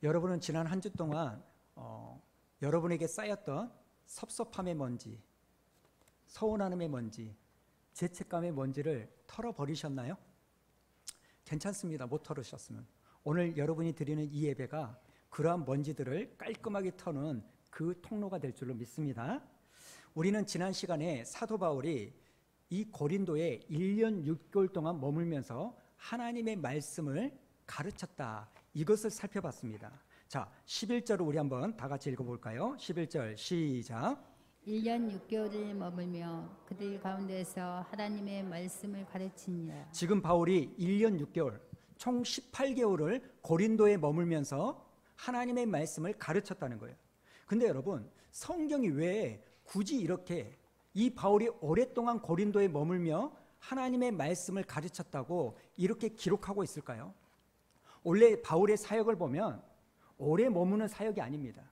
여러분은 지난 한 주 동안 여러분에게 쌓였던 섭섭함의 먼지, 서운함의 먼지, 죄책감의 먼지를 털어버리셨나요? 괜찮습니다. 못 털으셨으면. 오늘 여러분이 드리는 이 예배가 그러한 먼지들을 깔끔하게 터는 그 통로가 될 줄로 믿습니다. 우리는 지난 시간에 사도 바울이 이 고린도에 1년 6개월 동안 머물면서 하나님의 말씀을 가르쳤다, 이것을 살펴봤습니다. 자, 11절을 우리 한번 다 같이 읽어볼까요? 11절 시작. 1년 6개월을 머물며 그들 가운데서 하나님의 말씀을 가르치니라. 지금 바울이 1년 6개월, 총 18개월을 고린도에 머물면서 하나님의 말씀을 가르쳤다는 거예요. 근데 여러분, 성경이 왜 굳이 이렇게 이 바울이 오랫동안 고린도에 머물며 하나님의 말씀을 가르쳤다고 이렇게 기록하고 있을까요? 원래 바울의 사역을 보면 오래 머무는 사역이 아닙니다.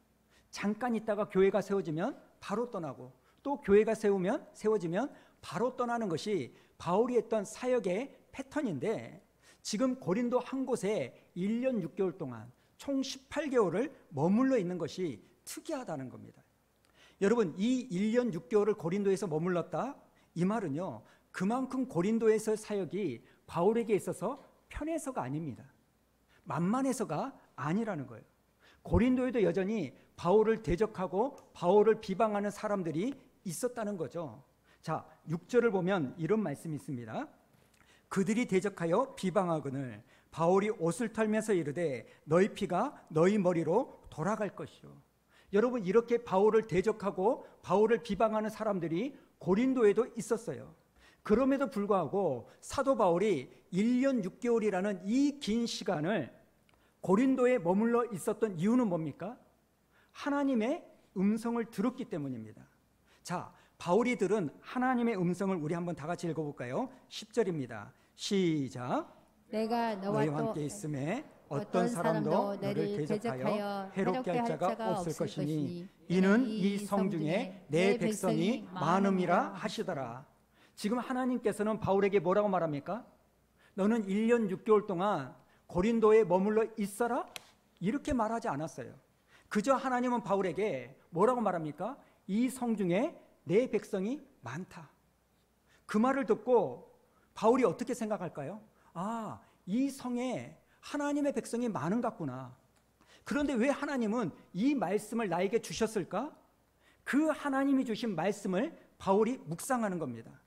잠깐 있다가 교회가 세워지면 바로 떠나고, 또 교회가 세워지면 바로 떠나는 것이 바울이 했던 사역의 패턴인데, 지금 고린도 한 곳에 1년 6개월 동안 총 18개월을 머물러 있는 것이 특이하다는 겁니다. 여러분, 이 1년 6개월을 고린도에서 머물렀다, 이 말은요, 그만큼 고린도에서 사역이 바울에게 있어서 편해서가 아닙니다. 만만해서가 아니라는 거예요. 고린도에도 여전히 바울을 대적하고 바울을 비방하는 사람들이 있었다는 거죠. 자, 6절을 보면 이런 말씀이 있습니다. 그들이 대적하여 비방하거늘 바울이 옷을 털면서 이르되 너희 피가 너희 머리로 돌아갈 것이요. 여러분, 이렇게 바울을 대적하고 바울을 비방하는 사람들이 고린도에도 있었어요. 그럼에도 불구하고 사도 바울이 1년 6개월이라는 이 긴 시간을 고린도에 머물러 있었던 이유는 뭡니까? 하나님의 음성을 들었기 때문입니다. 자, 바울이 들은 하나님의 음성을 우리 한번 다 같이 읽어볼까요? 10절입니다. 시작. 내가 너희와 함께 있음에 어떤 사람도 너를 대적하여 해롭게 할 자가 없을 것이니 이는 이 성 중에 내 백성이 많음이라 하시더라. 지금 하나님께서는 바울에게 뭐라고 말합니까? 너는 1년 6개월 동안 고린도에 머물러 있어라? 이렇게 말하지 않았어요. 그저 하나님은 바울에게 뭐라고 말합니까? 이 성 중에 내 백성이 많다. 그 말을 듣고 바울이 어떻게 생각할까요? 아, 이 성에 하나님의 백성이 많은 것 같구나. 그런데 왜 하나님은 이 말씀을 나에게 주셨을까? 그 하나님이 주신 말씀을 바울이 묵상하는 겁니다.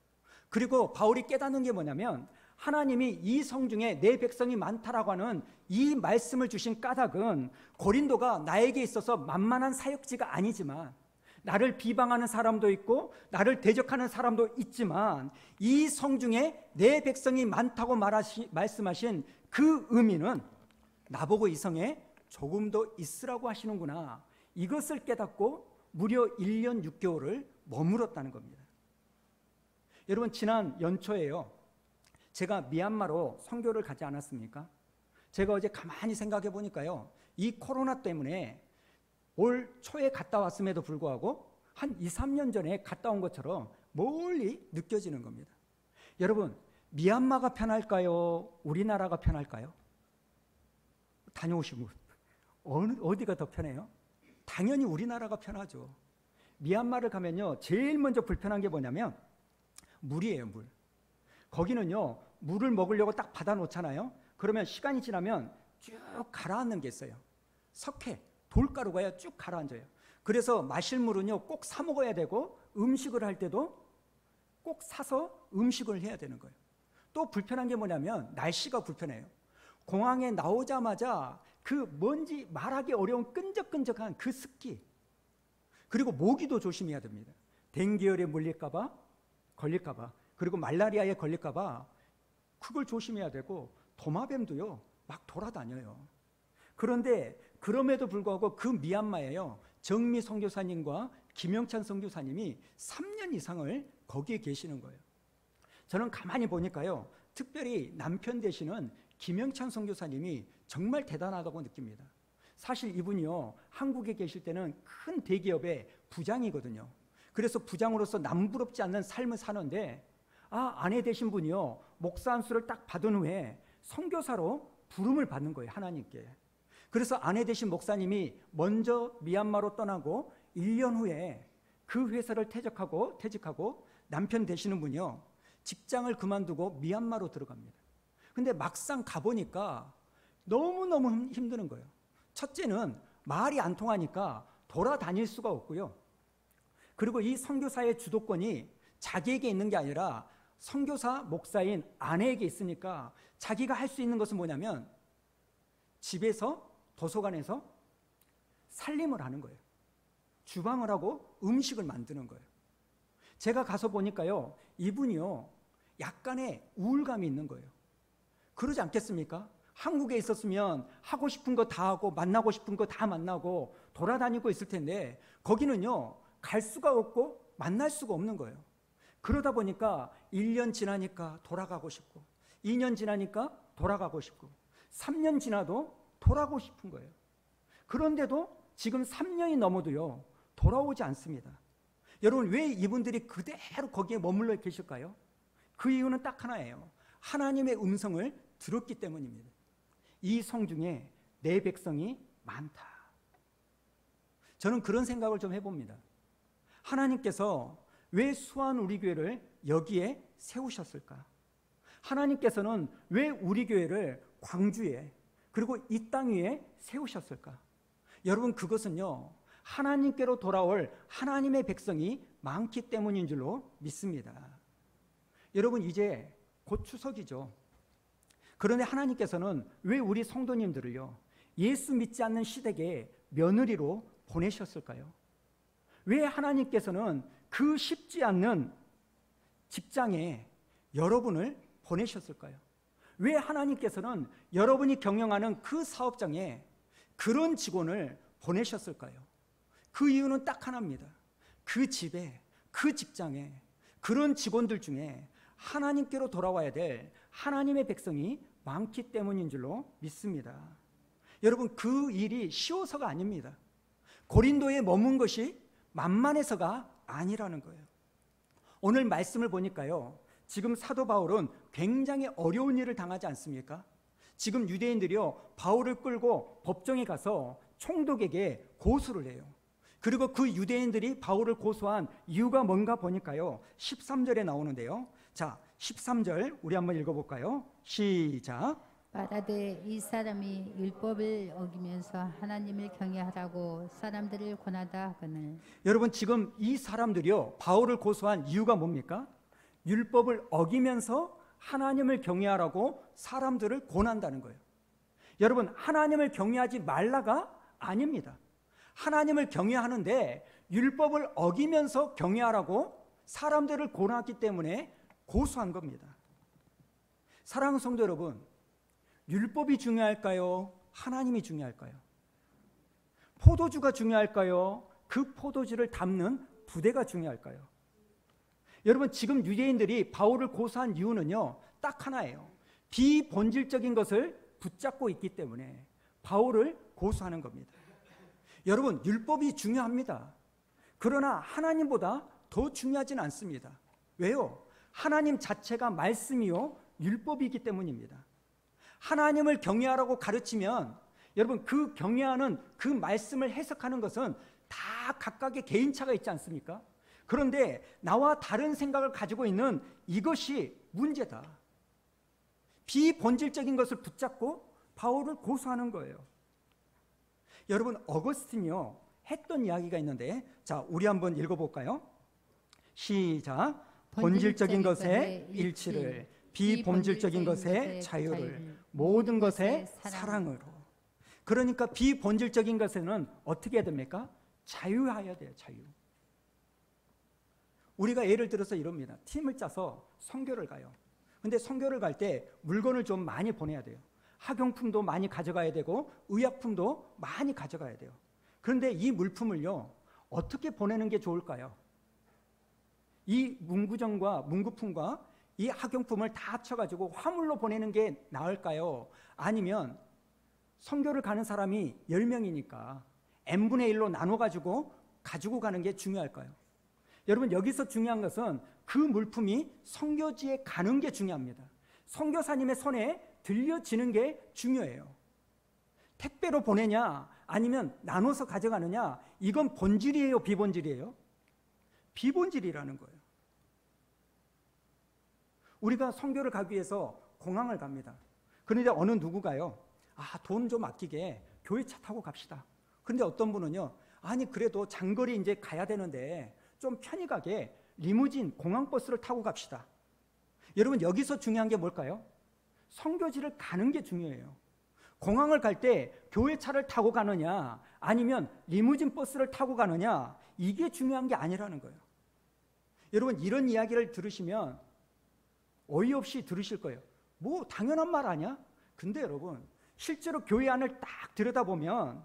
그리고 바울이 깨닫는 게 뭐냐면, 하나님이 이 성 중에 내 백성이 많다라고 하는 이 말씀을 주신 까닭은 고린도가 나에게 있어서 만만한 사역지가 아니지만, 나를 비방하는 사람도 있고 나를 대적하는 사람도 있지만, 이 성 중에 내 백성이 많다고 말씀하신 그 의미는 나보고 이 성에 조금 더 있으라고 하시는구나, 이것을 깨닫고 무려 1년 6개월을 머물렀다는 겁니다. 여러분, 지난 연초에요, 제가 미얀마로 선교를 가지 않았습니까? 제가 어제 가만히 생각해 보니까요, 이 코로나 때문에 올 초에 갔다 왔음에도 불구하고 한 2, 3년 전에 갔다 온 것처럼 멀리 느껴지는 겁니다. 여러분, 미얀마가 편할까요? 우리나라가 편할까요? 다녀오신 분, 어디가 더 편해요? 당연히 우리나라가 편하죠. 미얀마를 가면요, 제일 먼저 불편한 게 뭐냐면 물이에요, 물. 거기는요, 물을 먹으려고 딱 받아놓잖아요. 그러면 시간이 지나면 쭉 가라앉는 게 있어요. 석회, 돌가루가 쭉 가라앉아요. 그래서 마실 물은요, 꼭 사 먹어야 되고, 음식을 할 때도 꼭 사서 음식을 해야 되는 거예요. 또 불편한 게 뭐냐면 날씨가 불편해요. 공항에 나오자마자 그 먼지, 말하기 어려운 끈적끈적한 그 습기, 그리고 모기도 조심해야 됩니다. 댕기열에 걸릴까봐, 그리고 말라리아에 걸릴까봐 그걸 조심해야 되고, 도마뱀도요 막 돌아다녀요. 그런데 그럼에도 불구하고 그 미얀마에요, 정미 선교사님과 김영찬 선교사님이 3년 이상을 거기에 계시는 거예요. 저는 가만히 보니까요, 특별히 남편 되시는 김영찬 선교사님이 정말 대단하다고 느낍니다. 사실 이분이요, 한국에 계실 때는 큰 대기업의 부장이거든요. 그래서 부장으로서 남부럽지 않는 삶을 사는데, 아내 되신 분이요, 목사 안수를 딱 받은 후에 선교사로 부름을 받는 거예요, 하나님께. 그래서 아내 되신 목사님이 먼저 미얀마로 떠나고 1년 후에 그 회사를 퇴직하고 남편 되시는 분이요, 직장을 그만두고 미얀마로 들어갑니다. 근데 막상 가보니까 너무너무 힘드는 거예요. 첫째는 말이 안 통하니까 돌아다닐 수가 없고요. 그리고 이 선교사의 주도권이 자기에게 있는 게 아니라 선교사 목사인 아내에게 있으니까 자기가 할 수 있는 것은 뭐냐면 집에서, 도서관에서 살림을 하는 거예요. 주방을 하고 음식을 만드는 거예요. 제가 가서 보니까요, 이분이요, 약간의 우울감이 있는 거예요. 그러지 않겠습니까? 한국에 있었으면 하고 싶은 거 다 하고 만나고 싶은 거 다 만나고 돌아다니고 있을 텐데 거기는요, 갈 수가 없고 만날 수가 없는 거예요. 그러다 보니까 1년 지나니까 돌아가고 싶고 2년 지나니까 돌아가고 싶고 3년 지나도 돌아가고 싶은 거예요. 그런데도 지금 3년이 넘어도요, 돌아오지 않습니다. 여러분, 왜 이분들이 그대로 거기에 머물러 계실까요? 그 이유는 딱 하나예요. 하나님의 음성을 들었기 때문입니다. 이 성 중에 내 백성이 많다. 저는 그런 생각을 좀 해봅니다. 하나님께서 왜 수원 우리 교회를 여기에 세우셨을까? 하나님께서는 왜 우리 교회를 광주에, 그리고 이 땅 위에 세우셨을까? 여러분, 그것은요, 하나님께로 돌아올 하나님의 백성이 많기 때문인 줄로 믿습니다. 여러분, 이제 곧 추석이죠. 그런데 하나님께서는 왜 우리 성도님들을요, 예수 믿지 않는 시댁에 며느리로 보내셨을까요? 왜 하나님께서는 그 쉽지 않는 직장에 여러분을 보내셨을까요? 왜 하나님께서는 여러분이 경영하는 그 사업장에 그런 직원을 보내셨을까요? 그 이유는 딱 하나입니다. 그 집에, 그 직장에 그런 직원들 중에 하나님께로 돌아와야 될 하나님의 백성이 많기 때문인 줄로 믿습니다. 여러분, 그 일이 쉬워서가 아닙니다. 고린도에 머문 것이 만만해서가 아니라는 거예요. 오늘 말씀을 보니까요, 지금 사도 바울은 굉장히 어려운 일을 당하지 않습니까? 지금 유대인들이요, 바울을 끌고 법정에 가서 총독에게 고소를 해요. 그리고 그 유대인들이 바울을 고소한 이유가 뭔가 보니까요, 13절에 나오는데요. 자, 13절 우리 한번 읽어볼까요? 시작. 말하되 이 사람이 율법을 어기면서 하나님을 경외하라고 사람들을 권하다 하거늘. 여러분, 지금 이 사람들이요, 바울을 고소한 이유가 뭡니까? 율법을 어기면서 하나님을 경외하라고 사람들을 권한다는 거예요. 여러분, 하나님을 경외하지 말라가 아닙니다. 하나님을 경외하는데 율법을 어기면서 경외하라고 사람들을 권하기 때문에 고소한 겁니다. 사랑하는 성도 여러분, 율법이 중요할까요? 하나님이 중요할까요? 포도주가 중요할까요? 그 포도주를 담는 부대가 중요할까요? 여러분, 지금 유대인들이 바울을 고소한 이유는요, 딱 하나예요. 비본질적인 것을 붙잡고 있기 때문에 바울을 고소하는 겁니다. 여러분, 율법이 중요합니다. 그러나 하나님보다 더 중요하진 않습니다. 왜요? 하나님 자체가 말씀이요, 율법이기 때문입니다. 하나님을 경외하라고 가르치면 여러분, 그 경외하는 그 말씀을 해석하는 것은 다 각각의 개인차가 있지 않습니까? 그런데 나와 다른 생각을 가지고 있는 이것이 문제다. 비본질적인 것을 붙잡고 바울을 고소하는 거예요. 여러분, 어거스틴이요, 했던 이야기가 있는데, 자, 우리 한번 읽어볼까요? 시작. 본질적인 것의 일치를, 비본질적인 것의 자유를, 모든 것의 사랑으로. 그러니까 비본질적인 것에는 어떻게 해야 됩니까? 자유해야 돼요. 자유. 우리가 예를 들어서 이럽니다. 팀을 짜서 선교를 가요. 근데 선교를 갈 때 물건을 좀 많이 보내야 돼요. 학용품도 많이 가져가야 되고 의약품도 많이 가져가야 돼요. 그런데 이 물품을요, 어떻게 보내는 게 좋을까요? 이 문구점과 문구품과 이 학용품을 다 합쳐가지고 화물로 보내는 게 나을까요? 아니면 선교를 가는 사람이 10명이니까 n분의 1로 나눠가지고 가지고 가는 게 중요할까요? 여러분, 여기서 중요한 것은 그 물품이 선교지에 가는 게 중요합니다. 선교사님의 손에 들려지는 게 중요해요. 택배로 보내냐 아니면 나눠서 가져가느냐, 이건 본질이에요, 비본질이에요? 비본질이라는 거예요. 우리가 선교를 가기 위해서 공항을 갑니다. 그런데 어느 누구가요, 돈 좀 아끼게 교회 차 타고 갑시다. 그런데 어떤 분은요, 아니 그래도 장거리 이제 가야 되는데 좀 편히 가게 리무진 공항버스를 타고 갑시다. 여러분, 여기서 중요한 게 뭘까요? 선교지를 가는 게 중요해요. 공항을 갈 때 교회 차를 타고 가느냐 아니면 리무진 버스를 타고 가느냐, 이게 중요한 게 아니라는 거예요. 여러분, 이런 이야기를 들으시면 어이없이 들으실 거예요. 뭐 당연한 말 아니야? 근데 여러분, 실제로 교회 안을 딱 들여다보면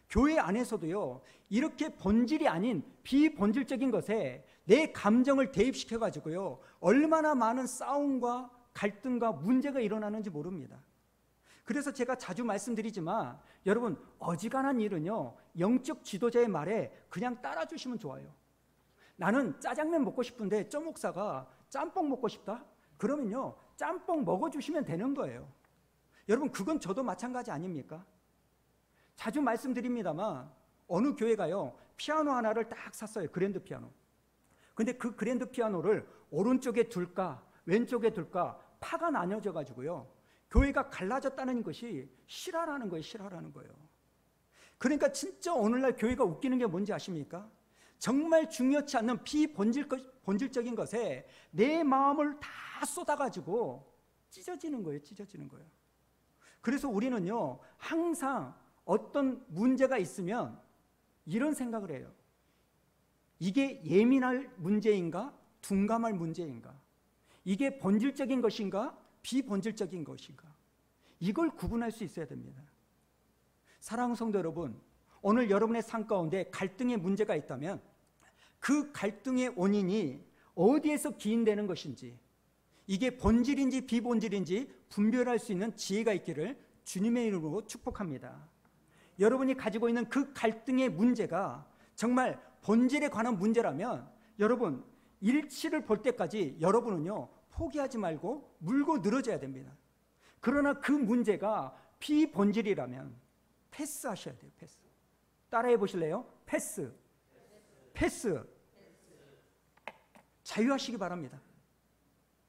교회 안에서도요, 이렇게 본질이 아닌 비본질적인 것에 내 감정을 대입시켜 가지고요, 얼마나 많은 싸움과 갈등과 문제가 일어나는지 모릅니다. 그래서 제가 자주 말씀드리지만, 여러분, 어지간한 일은요, 영적 지도자의 말에 그냥 따라주시면 좋아요. 나는 짜장면 먹고 싶은데 저 목사가 짬뽕 먹고 싶다? 그러면요, 짬뽕 먹어주시면 되는 거예요. 여러분, 그건 저도 마찬가지 아닙니까? 자주 말씀드립니다만, 어느 교회가요, 피아노 하나를 딱 샀어요. 그랜드 피아노. 근데 그 그랜드 피아노를 오른쪽에 둘까 왼쪽에 둘까 파가 나뉘어져 가지고요, 교회가 갈라졌다는 것이 실화라는 거예요. 실화라는 거예요. 그러니까 진짜 오늘날 교회가 웃기는 게 뭔지 아십니까? 정말 중요치 않는 비본질적인 것에 내 마음을 다 쏟아가지고 찢어지는 거예요. 찢어지는 거예요. 그래서 우리는요, 항상 어떤 문제가 있으면 이런 생각을 해요. 이게 예민할 문제인가? 둔감할 문제인가? 이게 본질적인 것인가? 비본질적인 것인가? 이걸 구분할 수 있어야 됩니다. 사랑하는 성도 여러분, 오늘 여러분의 삶 가운데 갈등의 문제가 있다면 그 갈등의 원인이 어디에서 기인되는 것인지, 이게 본질인지 비본질인지 분별할 수 있는 지혜가 있기를 주님의 이름으로 축복합니다. 여러분이 가지고 있는 그 갈등의 문제가 정말 본질에 관한 문제라면, 여러분, 일치를 볼 때까지 여러분은요, 포기하지 말고 물고 늘어져야 됩니다. 그러나 그 문제가 비본질이라면 패스하셔야 돼요. 패스. 따라해 보실래요? 패스. 패스. 자유하시기 바랍니다.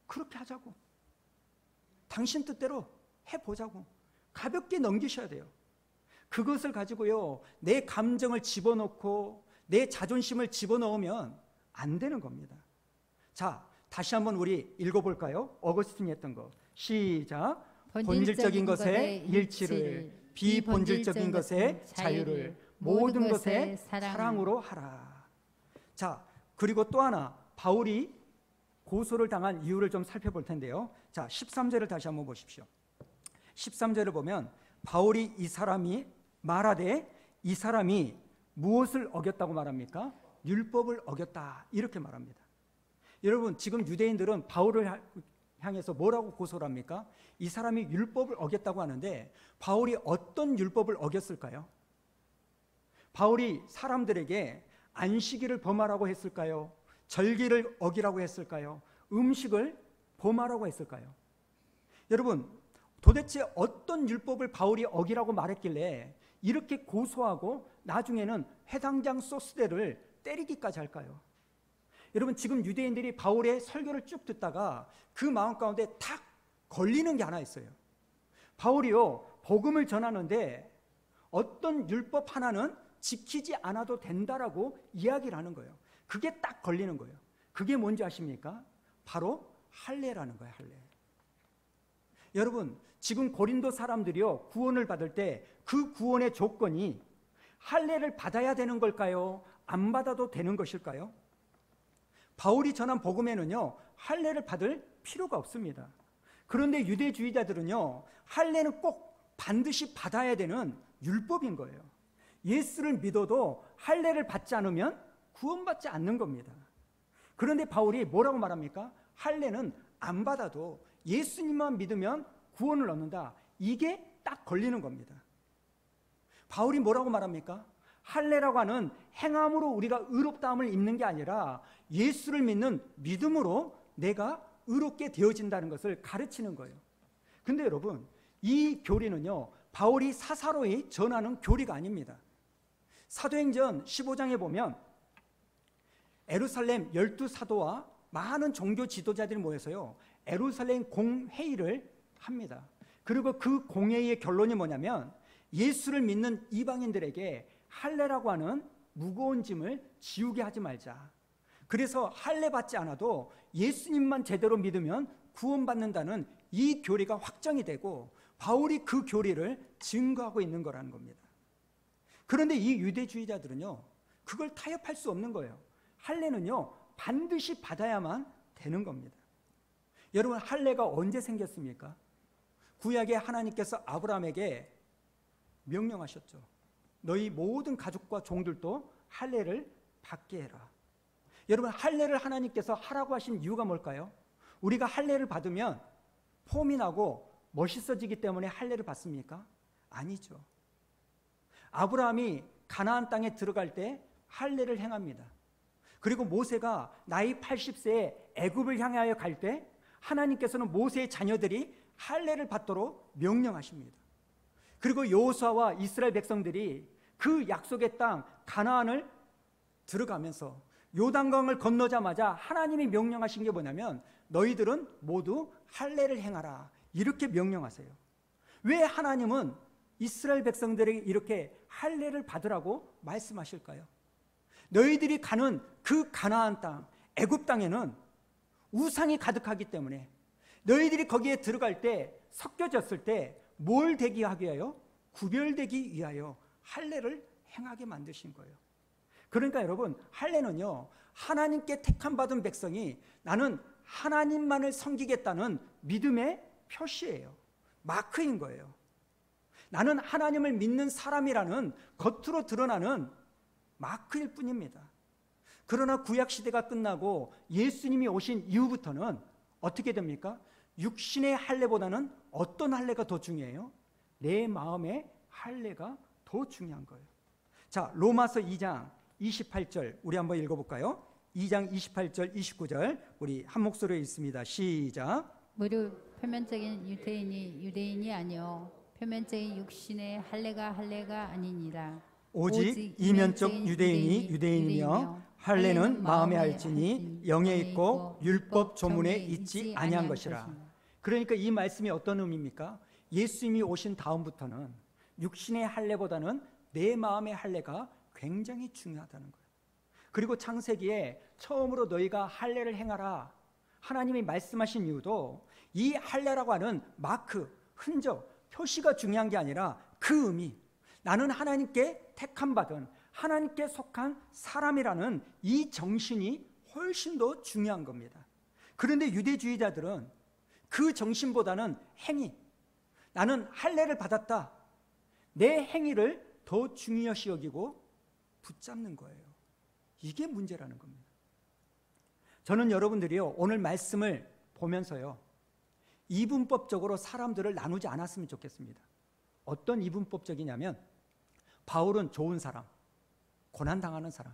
그렇게 하자고. 당신 뜻대로 해보자고. 가볍게 넘기셔야 돼요. 그것을 가지고요, 내 감정을 집어넣고 내 자존심을 집어넣으면 안 되는 겁니다. 자, 다시 한번 우리 읽어볼까요? 어거스틴이 했던 거. 시작. 본질적인 것의 일치를, 비본질적인 것의 자유를, 모든 것에 사랑으로 하라. 자, 그리고 또 하나, 바울이 고소를 당한 이유를 좀 살펴볼 텐데요. 자, 13절을 다시 한번 보십시오. 13절을 보면 바울이 이 사람이 말하되, 이 사람이 무엇을 어겼다고 말합니까? 율법을 어겼다, 이렇게 말합니다. 여러분, 지금 유대인들은 바울을 향해서 뭐라고 고소를 합니까? 이 사람이 율법을 어겼다고 하는데, 바울이 어떤 율법을 어겼을까요? 바울이 사람들에게 안식일을 범하라고 했을까요? 절기를 어기라고 했을까요? 음식을 범하라고 했을까요? 여러분, 도대체 어떤 율법을 바울이 어기라고 말했길래 이렇게 고소하고 나중에는 해당장 소스대를 때리기까지 할까요? 여러분, 지금 유대인들이 바울의 설교를 쭉 듣다가 그 마음 가운데 탁 걸리는 게 하나 있어요. 바울이요, 복음을 전하는데 어떤 율법 하나는 지키지 않아도 된다라고 이야기를 하는 거예요. 그게 딱 걸리는 거예요. 그게 뭔지 아십니까? 바로 할례라는 거예요. 할례. 여러분, 지금 고린도 사람들이요, 구원을 받을 때 그 구원의 조건이 할례를 받아야 되는 걸까요? 안 받아도 되는 것일까요? 바울이 전한 복음에는요, 할례를 받을 필요가 없습니다. 그런데 유대주의자들은요, 할례는 꼭 반드시 받아야 되는 율법인 거예요. 예수를 믿어도 할례를 받지 않으면 구원받지 않는 겁니다. 그런데 바울이 뭐라고 말합니까? 할례는 안 받아도 예수님만 믿으면 구원을 얻는다. 이게 딱 걸리는 겁니다. 바울이 뭐라고 말합니까? 할례라고 하는 행함으로 우리가 의롭다함을 입는 게 아니라 예수를 믿는 믿음으로 내가 의롭게 되어진다는 것을 가르치는 거예요. 근데 여러분, 이 교리는요, 바울이 사사로이 전하는 교리가 아닙니다. 사도행전 15장에 보면 예루살렘 12사도와 많은 종교 지도자들이 모여서요, 예루살렘 공회의를 합니다. 그리고 그 공회의의 결론이 뭐냐면 예수를 믿는 이방인들에게 할례라고 하는 무거운 짐을 지우게 하지 말자. 그래서 할례 받지 않아도 예수님만 제대로 믿으면 구원받는다는 이 교리가 확정이 되고 바울이 그 교리를 증거하고 있는 거라는 겁니다. 그런데 이 유대주의자들은요, 그걸 타협할 수 없는 거예요. 할례는요, 반드시 받아야만 되는 겁니다. 여러분, 할례가 언제 생겼습니까? 구약에 하나님께서 아브라함에게 명령하셨죠. 너희 모든 가족과 종들도 할례를 받게 해라. 여러분, 할례를 하나님께서 하라고 하신 이유가 뭘까요? 우리가 할례를 받으면 폼이 나고 멋있어지기 때문에 할례를 받습니까? 아니죠. 아브라함이 가나안 땅에 들어갈 때 할례를 행합니다. 그리고 모세가 나이 80세에 애굽을 향하여 갈 때 하나님께서는 모세의 자녀들이 할례를 받도록 명령하십니다. 그리고 여호수아와 이스라엘 백성들이 그 약속의 땅 가나안을 들어가면서 요단강을 건너자마자 하나님이 명령하신 게 뭐냐면 너희들은 모두 할례를 행하라, 이렇게 명령하세요. 왜 하나님은 이스라엘 백성들에게 이렇게 할례를 받으라고 말씀하실까요? 너희들이 가는 그 가나안 땅, 애굽 땅에는 우상이 가득하기 때문에 너희들이 거기에 들어갈 때, 섞여졌을 때 뭘 되게 하기 위하여? 구별되기 위하여 할례를 행하게 만드신 거예요. 그러니까 여러분, 할례는요, 하나님께 택함 받은 백성이 나는 하나님만을 섬기겠다는 믿음의 표시예요. 마크인 거예요. 나는 하나님을 믿는 사람이라는 겉으로 드러나는 마크일 뿐입니다. 그러나 구약시대가 끝나고 예수님이 오신 이후부터는 어떻게 됩니까? 육신의 할례보다는 어떤 할례가 더 중요해요? 내 마음의 할례가 더 중요한 거예요. 자, 로마서 2장 28절 우리 한번 읽어볼까요? 2장 28절 29절 우리 한 목소리로 읽습니다. 시작. 무릇 표면적인 유대인이 유대인이 아니요 표면적인 육신의 할례가 아니니라. 오직 이면적 유대인이 유대인이며 할례는 마음에 할지니 영에 있고 율법 조문에 있지 아니한 것이라. 그러니까 이 말씀이 어떤 의미입니까? 예수님이 오신 다음부터는 육신의 할례보다는 내 마음의 할례가 굉장히 중요하다는 거예요. 그리고 창세기에 처음으로 너희가 할례를 행하라 하나님이 말씀하신 이유도 이 할례라고 하는 마크, 흔적, 표시가 중요한 게 아니라 그 의미, 나는 하나님께 택함 받은 하나님께 속한 사람이라는 이 정신이 훨씬 더 중요한 겁니다. 그런데 유대주의자들은 그 정신보다는 행위, 나는 할례를 받았다, 내 행위를 더 중요시 여기고 붙잡는 거예요. 이게 문제라는 겁니다. 저는 여러분들이요, 오늘 말씀을 보면서요, 이분법적으로 사람들을 나누지 않았으면 좋겠습니다. 어떤 이분법적이냐면 바울은 좋은 사람, 고난당하는 사람,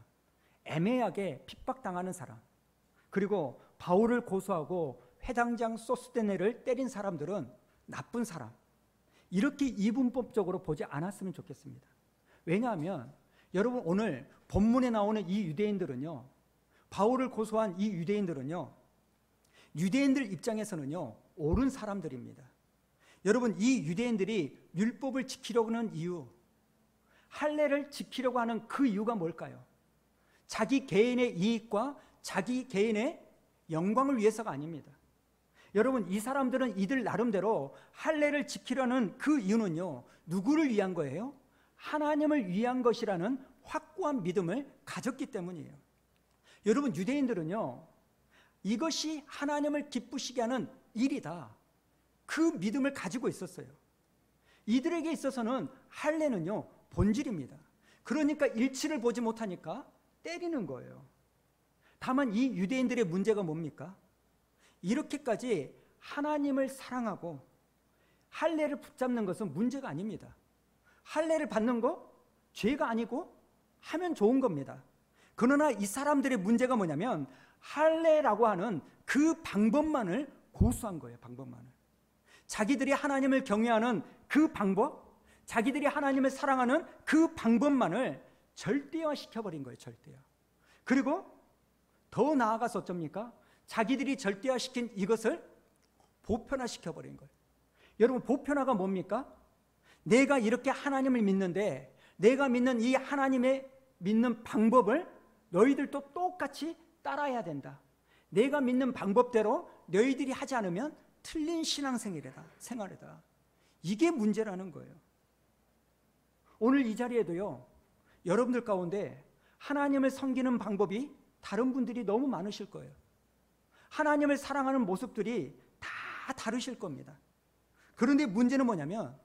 애매하게 핍박당하는 사람, 그리고 바울을 고소하고 회당장 소스테네를 때린 사람들은 나쁜 사람, 이렇게 이분법적으로 보지 않았으면 좋겠습니다. 왜냐하면 여러분, 오늘 본문에 나오는 이 유대인들은요, 바울을 고소한 이 유대인들은요, 유대인들 입장에서는요, 옳은 사람들입니다. 여러분, 이 유대인들이 율법을 지키려고 하는 이유, 할례를 지키려고 하는 그 이유가 뭘까요? 자기 개인의 이익과 자기 개인의 영광을 위해서가 아닙니다. 여러분, 이 사람들은 이들 나름대로 할례를 지키려는 그 이유는요, 누구를 위한 거예요? 하나님을 위한 것이라는 확고한 믿음을 가졌기 때문이에요. 여러분, 유대인들은요, 이것이 하나님을 기쁘시게 하는 일이다, 그 믿음을 가지고 있었어요. 이들에게 있어서는 할례는요, 본질입니다. 그러니까 일치를 보지 못하니까 때리는 거예요. 다만 이 유대인들의 문제가 뭡니까? 이렇게까지 하나님을 사랑하고 할례를 붙잡는 것은 문제가 아닙니다. 할례를 받는 거 죄가 아니고 하면 좋은 겁니다. 그러나 이 사람들의 문제가 뭐냐면 할례라고 하는 그 방법만을 고수한 거예요. 방법만을. 자기들이 하나님을 경외하는 그 방법, 자기들이 하나님을 사랑하는 그 방법만을 절대화시켜버린 거예요. 절대화. 그리고 더 나아가서 어쩝니까? 자기들이 절대화시킨 이것을 보편화시켜버린 거예요. 여러분, 보편화가 뭡니까? 내가 이렇게 하나님을 믿는데 내가 믿는 이 하나님의 믿는 방법을 너희들도 똑같이 따라야 된다. 내가 믿는 방법대로 너희들이 하지 않으면 틀린 신앙생활이다. 이게 문제라는 거예요. 오늘 이 자리에도요, 여러분들 가운데 하나님을 섬기는 방법이 다른 분들이 너무 많으실 거예요. 하나님을 사랑하는 모습들이 다 다르실 겁니다. 그런데 문제는 뭐냐면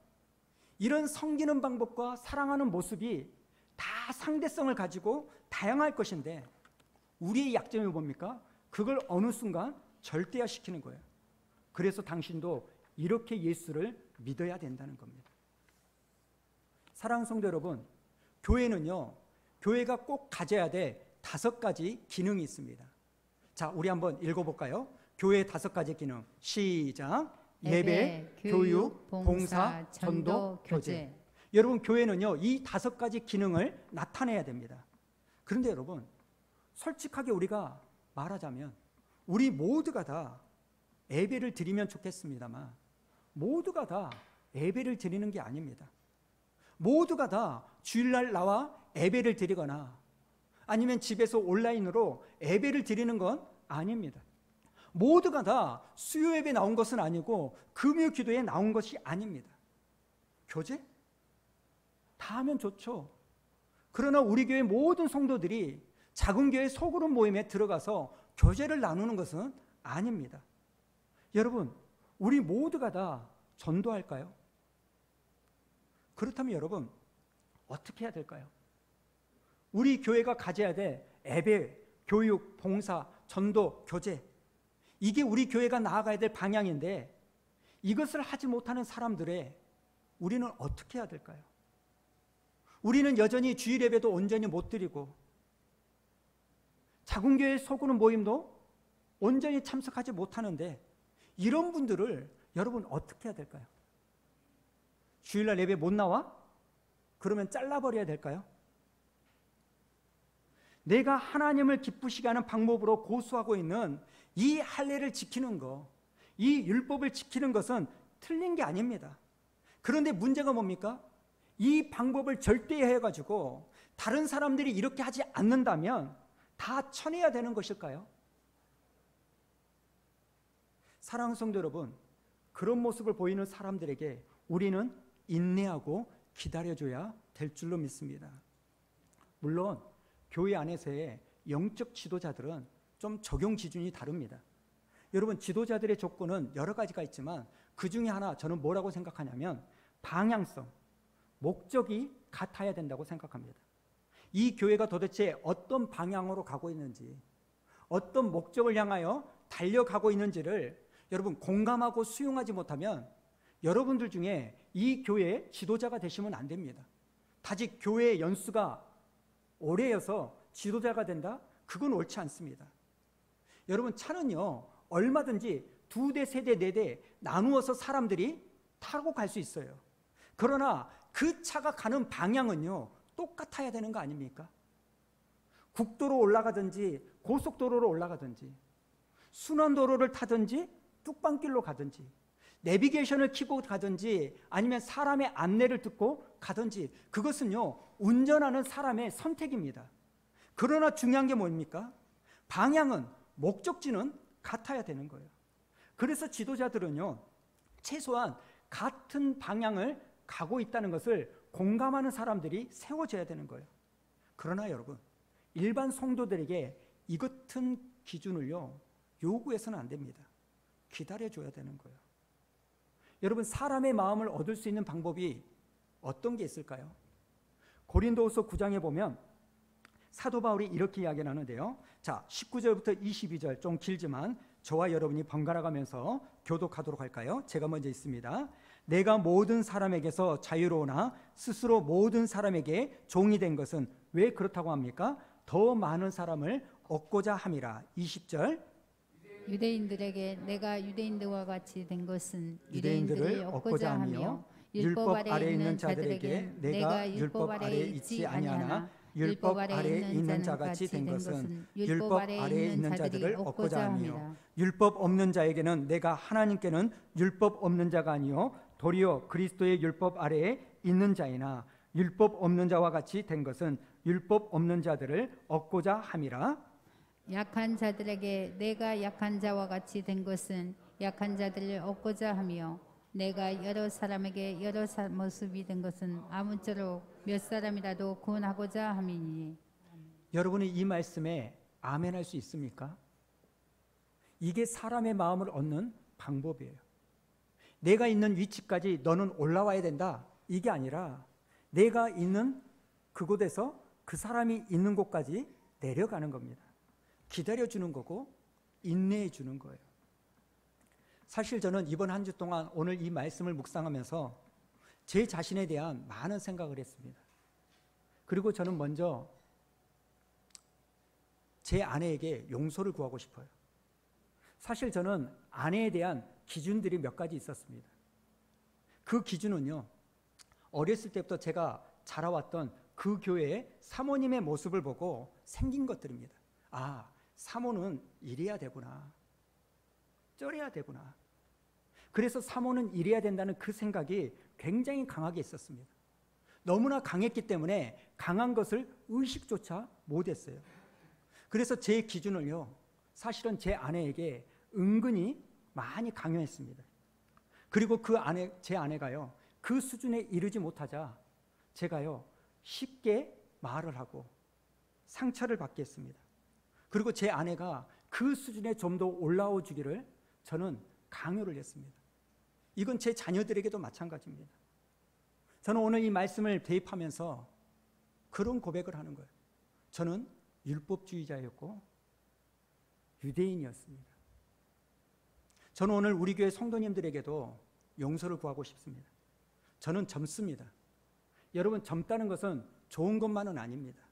이런 섬기는 방법과 사랑하는 모습이 다 상대성을 가지고 다양할 것인데 우리의 약점이 뭡니까? 그걸 어느 순간 절대화시키는 거예요. 그래서 당신도 이렇게 예수를 믿어야 된다는 겁니다. 사랑하는 성도 여러분, 교회는요, 교회가 꼭 가져야 될 5가지 기능이 있습니다. 자, 우리 한번 읽어볼까요? 교회의 5가지 기능. 시작. 예배, 교육, 봉사, 전도, 교제. 여러분, 교회는요, 이 5가지 기능을 나타내야 됩니다. 그런데 여러분, 솔직하게 우리가 말하자면 우리 모두가 다 예배를 드리면 좋겠습니다만 모두가 다 예배를 드리는 게 아닙니다. 모두가 다 주일날 나와 예배를 드리거나 아니면 집에서 온라인으로 예배를 드리는 건 아닙니다. 모두가 다 수요 예배 나온 것은 아니고 금요 기도에 나온 것이 아닙니다. 교제? 다 하면 좋죠. 그러나 우리 교회 모든 성도들이 작은 교회 소그룹 모임에 들어가서 교제를 나누는 것은 아닙니다. 여러분, 우리 모두가 다 전도할까요? 그렇다면 여러분, 어떻게 해야 될까요? 우리 교회가 가져야 될 예배, 교육, 봉사, 전도, 교제, 이게 우리 교회가 나아가야 될 방향인데 이것을 하지 못하는 사람들의 우리는 어떻게 해야 될까요? 우리는 여전히 주일 예배도 온전히 못 드리고 작은 교회 소그룹 모임도 온전히 참석하지 못하는데 이런 분들을 여러분 어떻게 해야 될까요? 주일날 예배 못 나와? 그러면 잘라버려야 될까요? 내가 하나님을 기쁘시게 하는 방법으로 고수하고 있는 이 할례를 지키는 거, 이 율법을 지키는 것은 틀린 게 아닙니다. 그런데 문제가 뭡니까? 이 방법을 절대화해가지고 다른 사람들이 이렇게 하지 않는다면 다 쳐내야 되는 것일까요? 사랑하는 성도 여러분, 그런 모습을 보이는 사람들에게 우리는 인내하고 기다려줘야 될 줄로 믿습니다. 물론 교회 안에서의 영적 지도자들은 좀 적용 기준이 다릅니다. 여러분, 지도자들의 조건은 여러 가지가 있지만 그 중에 하나 저는 뭐라고 생각하냐면 방향성, 목적이 같아야 된다고 생각합니다. 이 교회가 도대체 어떤 방향으로 가고 있는지, 어떤 목적을 향하여 달려가고 있는지를 여러분 공감하고 수용하지 못하면 여러분들 중에 이 교회의 지도자가 되시면 안 됩니다. 다직 교회의 연수가 오래여서 지도자가 된다? 그건 옳지 않습니다. 여러분, 차는요 얼마든지 2대, 3대, 4대 나누어서 사람들이 타고 갈 수 있어요. 그러나 그 차가 가는 방향은요 똑같아야 되는 거 아닙니까? 국도로 올라가든지 고속도로로 올라가든지 순환도로를 타든지 뚝방길로 가든지 내비게이션을 켜고 가든지 아니면 사람의 안내를 듣고 가든지 그것은요 운전하는 사람의 선택입니다. 그러나 중요한 게 뭡니까? 방향은, 목적지는 같아야 되는 거예요. 그래서 지도자들은요 최소한 같은 방향을 가고 있다는 것을 공감하는 사람들이 세워져야 되는 거예요. 그러나 여러분, 일반 성도들에게 이 같은 기준을요 요구해서는 안 됩니다. 기다려줘야 되는 거예요. 여러분, 사람의 마음을 얻을 수 있는 방법이 어떤 게 있을까요? 고린도후서 9장에 보면 사도 바울이 이렇게 이야기를 하는데요. 자, 19절부터 22절 좀 길지만 저와 여러분이 번갈아 가면서 교독하도록 할까요? 제가 먼저 있습니다. 내가 모든 사람에게서 자유로우나 스스로 모든 사람에게 종이 된 것은 왜 그렇다고 합니까? 더 많은 사람을 얻고자 함이라. 20절. 유대인들에게 내가 유대인들과 같이 된 것은 유대인들을 얻고자 하며 율법 아래에 있는 자들에게 내가 율법 아래에 있지 아니하나 율법 아래에 있는 자같이 된 것은 율법 아래에 있는 자들을 얻고자 함이요 율법 없는 자에게는 내가 하나님께는 율법 없는 자가 아니요 도리어 그리스도의 율법 아래에 있는 자이나 율법 없는 자와 같이 된 것은 율법 없는 자들을 얻고자 함이라. 약한 자들에게 내가 약한 자와 같이 된 것은 약한 자들을 얻고자 하며 내가 여러 사람에게 여러 모습이 된 것은 아무쪼록 몇 사람이라도 구원하고자 함이니. 여러분이 이 말씀에 아멘할 수 있습니까? 이게 사람의 마음을 얻는 방법이에요. 내가 있는 위치까지 너는 올라와야 된다, 이게 아니라 내가 있는 그곳에서 그 사람이 있는 곳까지 내려가는 겁니다. 기다려주는 거고 인내해 주는 거예요. 사실 저는 이번 한 주 동안 오늘 이 말씀을 묵상하면서 제 자신에 대한 많은 생각을 했습니다. 그리고 저는 먼저 제 아내에게 용서를 구하고 싶어요. 사실 저는 아내에 대한 기준들이 몇 가지 있었습니다. 그 기준은요, 어렸을 때부터 제가 자라왔던 그 교회의 사모님의 모습을 보고 생긴 것들입니다. 아, 사모는 이래야 되구나, 저래야 되구나. 그래서 사모는 이래야 된다는 그 생각이 굉장히 강하게 있었습니다. 너무나 강했기 때문에 강한 것을 의식조차 못했어요. 그래서 제 기준을요, 사실은 제 아내에게 은근히 많이 강요했습니다. 그리고 제 아내가요, 그 수준에 이르지 못하자 제가요, 쉽게 말을 하고 상처를 받게 했습니다. 그리고 제 아내가 그 수준에 좀 더 올라와 주기를 저는 강요를 했습니다. 이건 제 자녀들에게도 마찬가지입니다. 저는 오늘 이 말씀을 대입하면서 그런 고백을 하는 거예요. 저는 율법주의자였고 유대인이었습니다. 저는 오늘 우리 교회 성도님들에게도 용서를 구하고 싶습니다. 저는 젊습니다. 여러분, 젊다는 것은 좋은 것만은 아닙니다.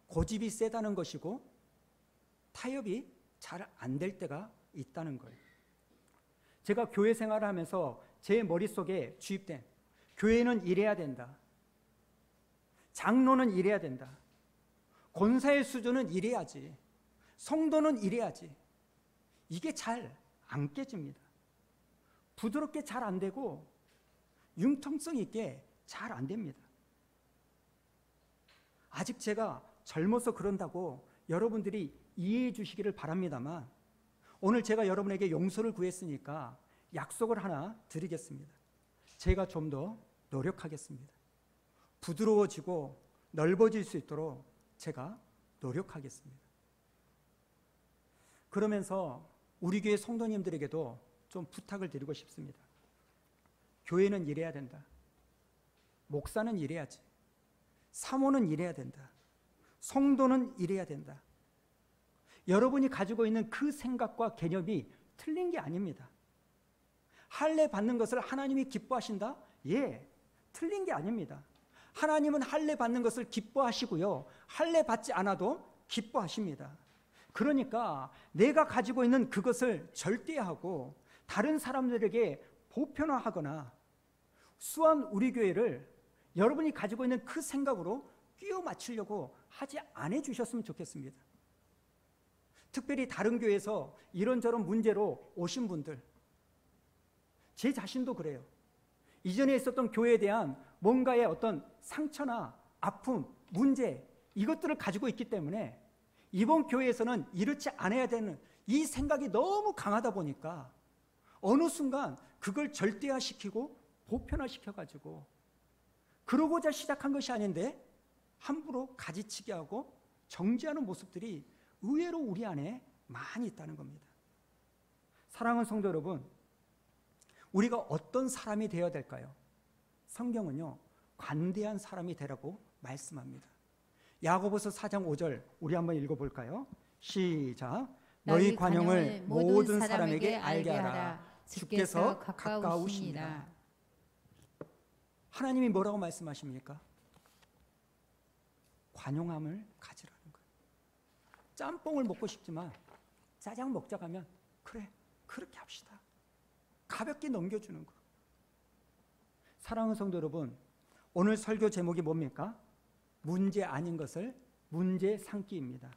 고집이 세다는 것이고 타협이 잘 안 될 때가 있다는 거예요. 제가 교회 생활을 하면서 제 머릿속에 주입된 교회는 이래야 된다, 장로는 이래야 된다, 권사의 수준은 이래야지, 성도는 이래야지, 이게 잘 안 깨집니다. 부드럽게 잘 안 되고 융통성 있게 잘 안 됩니다. 아직 제가 젊어서 그런다고 여러분들이 이해해 주시기를 바랍니다만, 오늘 제가 여러분에게 용서를 구했으니까 약속을 하나 드리겠습니다. 제가 좀 더 노력하겠습니다. 부드러워지고 넓어질 수 있도록 제가 노력하겠습니다. 그러면서 우리 교회 성도님들에게도 좀 부탁을 드리고 싶습니다. 교회는 이래야 된다, 목사는 이래야지, 사모는 이래야 된다, 성도는 이래야 된다. 여러분이 가지고 있는 그 생각과 개념이 틀린 게 아닙니다. 할례 받는 것을 하나님이 기뻐하신다? 예, 틀린 게 아닙니다. 하나님은 할례 받는 것을 기뻐하시고요, 할례 받지 않아도 기뻐하십니다. 그러니까 내가 가지고 있는 그것을 절대하고 다른 사람들에게 보편화하거나 수한 우리 교회를 여러분이 가지고 있는 그 생각으로 끼워 맞추려고 하지 않아 주셨으면 좋겠습니다. 특별히 다른 교회에서 이런저런 문제로 오신 분들, 제 자신도 그래요. 이전에 있었던 교회에 대한 뭔가의 어떤 상처나 아픔, 문제, 이것들을 가지고 있기 때문에 이번 교회에서는 이렇지 않아야 되는 이 생각이 너무 강하다 보니까 어느 순간 그걸 절대화시키고 보편화시켜가지고 그러고자 시작한 것이 아닌데 함부로 가지치기 하고 정죄하는 모습들이 의외로 우리 안에 많이 있다는 겁니다. 사랑하는 성도 여러분, 우리가 어떤 사람이 되어야 될까요? 성경은요, 관대한 사람이 되라고 말씀합니다. 야고보서 4장 5절 우리 한번 읽어볼까요? 시작. 너희 관용을 모든 사람에게 알게 하라. 주께서 가까우시니라. 하나님이 뭐라고 말씀하십니까? 관용함을 가지라는 거예요. 짬뽕을 먹고 싶지만 짜장 먹자 가면 그래, 그렇게 합시다. 가볍게 넘겨주는 거. 사랑하는 성도 여러분, 오늘 설교 제목이 뭡니까? 문제 아닌 것을 문제 삼기입니다.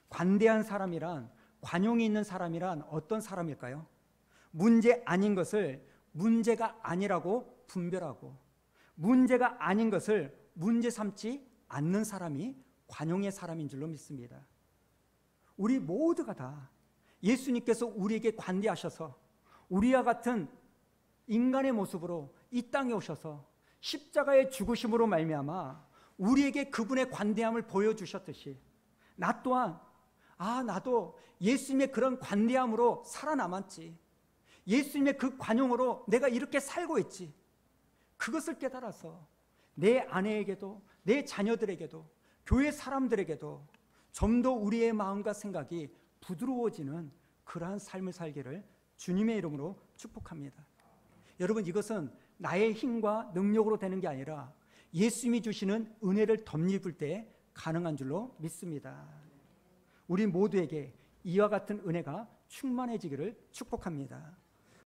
관대한 사람이란, 관용이 있는 사람이란 어떤 사람일까요? 문제 아닌 것을 문제가 아니라고 분별하고, 문제가 아닌 것을 문제 삼지 않는 사람이 관용의 사람인 줄로 믿습니다. 우리 모두가 다 예수님께서 우리에게 관대하셔서 우리와 같은 인간의 모습으로 이 땅에 오셔서 십자가의 죽으심으로 말미암아 우리에게 그분의 관대함을 보여주셨듯이, 나 또한 나도 예수님의 그런 관대함으로 살아남았지, 예수님의 그 관용으로 내가 이렇게 살고 있지, 그것을 깨달아서 내 아내에게도, 내 자녀들에게도, 교회 사람들에게도 좀 더 우리의 마음과 생각이 부드러워지는 그러한 삶을 살기를 주님의 이름으로 축복합니다. 여러분, 이것은 나의 힘과 능력으로 되는 게 아니라 예수님이 주시는 은혜를 덧입을 때 가능한 줄로 믿습니다. 우리 모두에게 이와 같은 은혜가 충만해지기를 축복합니다.